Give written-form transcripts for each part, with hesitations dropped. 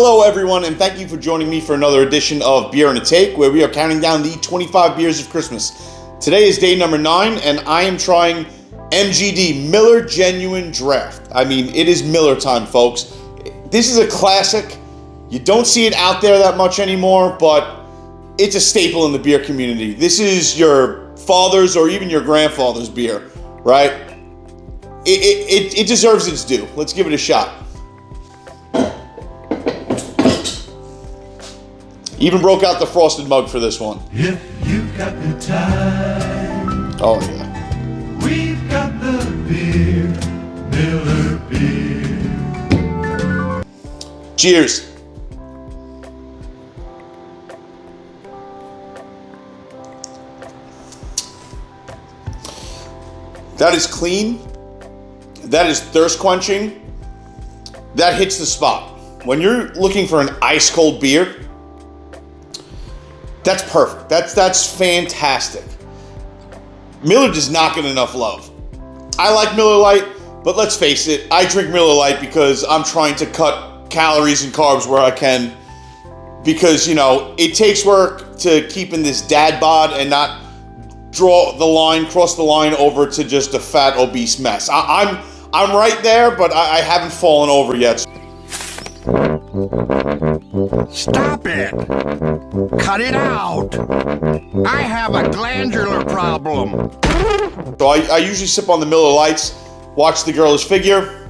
Hello everyone, and thank you for joining me for another edition of Beer and a Take, where we are counting down the 25 beers of Christmas. Today is day number 9, and I am trying MGD, Miller Genuine Draft. I mean, it is Miller time, folks. This is a classic. You don't see it out there that much anymore, but it's a staple in the beer community. This is your father's or even your grandfather's beer, right? It deserves its due. Let's give it a shot. Even broke out the frosted mug for this one. If you've got the time. Oh, yeah. We've got the beer, Miller beer. Cheers. That is clean. That is thirst quenching. That hits the spot. When you're looking for an ice cold beer, that's perfect. That's fantastic. Miller does not get enough love. I like Miller Lite, but let's face it, I drink Miller Lite because I'm trying to cut calories and carbs where I can, because, you know, it takes work to keep in this dad bod and not cross the line over to just a fat, obese mess. I'm right there, but I haven't fallen over yet. Stop it! Cut it out! I have a glandular problem. So I usually sip on the Miller Lights, watch the girlish figure,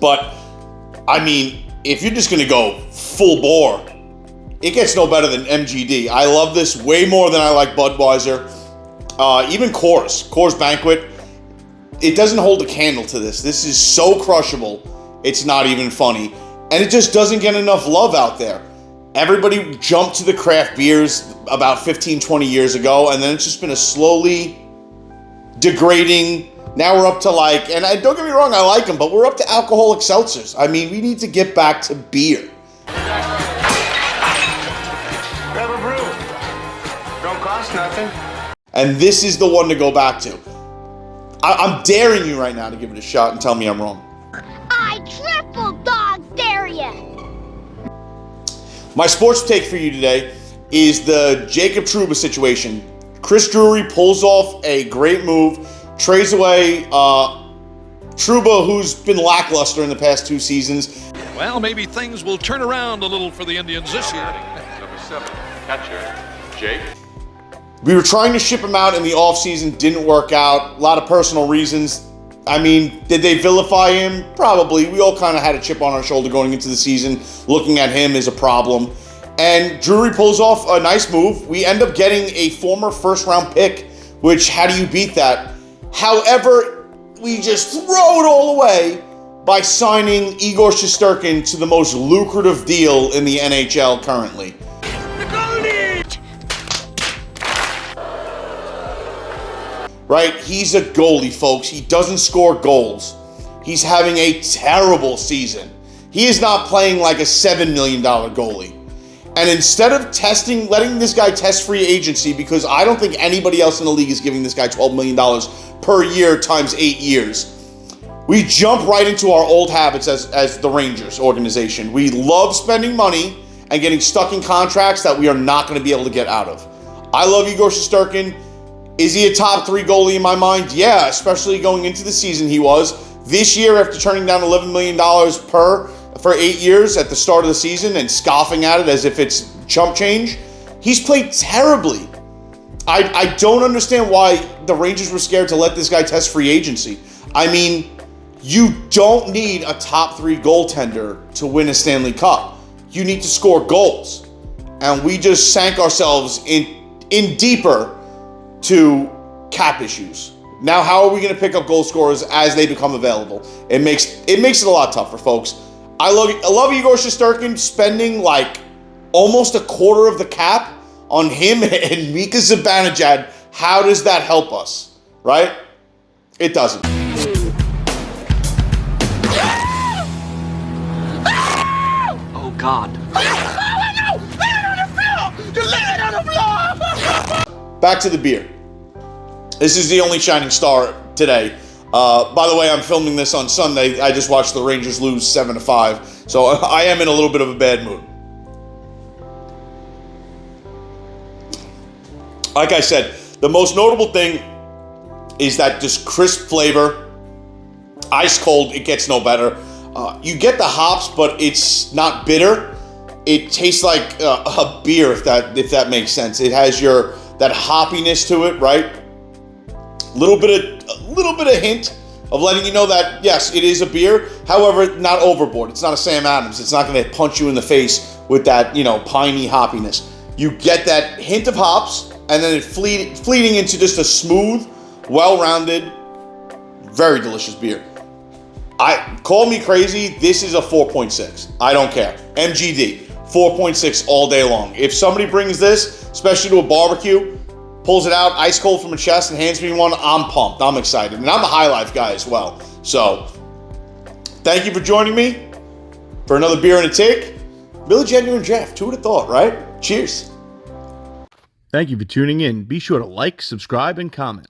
but I mean, if you're just gonna go full bore, it gets no better than MGD. I love this way more than I like Budweiser. Even Coors Banquet, it doesn't hold a candle to this. This is so crushable, it's not even funny. And it just doesn't get enough love out there. Everybody jumped to the craft beers about 15, 20 years ago, and then it's just been a slowly degrading. Now we're up to and don't get me wrong, I like them, but we're up to alcoholic seltzers. I mean, we need to get back to beer. Grab a brew. Don't cost nothing. And this is the one to go back to. I'm daring you right now to give it a shot and tell me I'm wrong. I triple dog dare you! My sports take for you today is the Jacob Trouba situation. Chris Drury pulls off a great move, trades away Trouba, who's been lackluster in the past 2 seasons. Well, maybe things will turn around a little for the Indians this year. Number 7, catcher, Jake. We were trying to ship him out in the offseason, didn't work out. A lot of personal reasons. I mean, did they vilify him? Probably. We all kind of had a chip on our shoulder going into the season, looking at him as a problem. And Drury pulls off a nice move. We end up getting a former first-round pick, which, how do you beat that? However, we just throw it all away by signing Igor Shesterkin to the most lucrative deal in the NHL currently. Right? He's a goalie, folks. He doesn't score goals. He's having a terrible season. He is not playing like a $7 million goalie. And instead of letting this guy test free agency, because I don't think anybody else in the league is giving this guy $12 million per year times 8 years, we jump right into our old habits as the Rangers organization. We love spending money and getting stuck in contracts that we are not going to be able to get out of. I love Igor Shesterkin. Is he a top 3 goalie in my mind? Yeah, especially going into the season he was. This year, after turning down $11 million for 8 years at the start of the season and scoffing at it as if it's chump change, he's played terribly. I don't understand why the Rangers were scared to let this guy test free agency. I mean, you don't need a top 3 goaltender to win a Stanley Cup. You need to score goals. And we just sank ourselves in deeper to cap issues. Now, how are we going to pick up goal scorers as they become available? It makes it a lot tougher, folks. I love Igor Shesterkin spending almost a quarter of the cap on him and Mika Zibanejad. How does that help us, right? It doesn't. Oh, God. Back to the beer. This is the only shining star today. By the way, I'm filming this on Sunday. I just watched the Rangers lose 7-5. So I am in a little bit of a bad mood. Like I said, the most notable thing is that this crisp flavor, ice cold, it gets no better. You get the hops, but it's not bitter. It tastes like a beer, if that makes sense. It has that hoppiness to it, right? A little bit of hint of letting you know that yes, it is a beer. However, not overboard. It's not a Sam Adams. It's not going to punch you in the face with that piney hoppiness. You get that hint of hops, and then it fleeting into just a smooth, well-rounded, very delicious beer. Call me crazy. This is a 4.6. I don't care. MGD, 4.6 all day long. If somebody brings this, especially to a barbecue, pulls it out ice cold from a chest and hands me one, I'm pumped. I'm excited. And I'm a High Life guy as well. So, thank you for joining me for another beer and a take. Really genuine Jeff. Who would have thought, right? Cheers. Thank you for tuning in. Be sure to like, subscribe, and comment.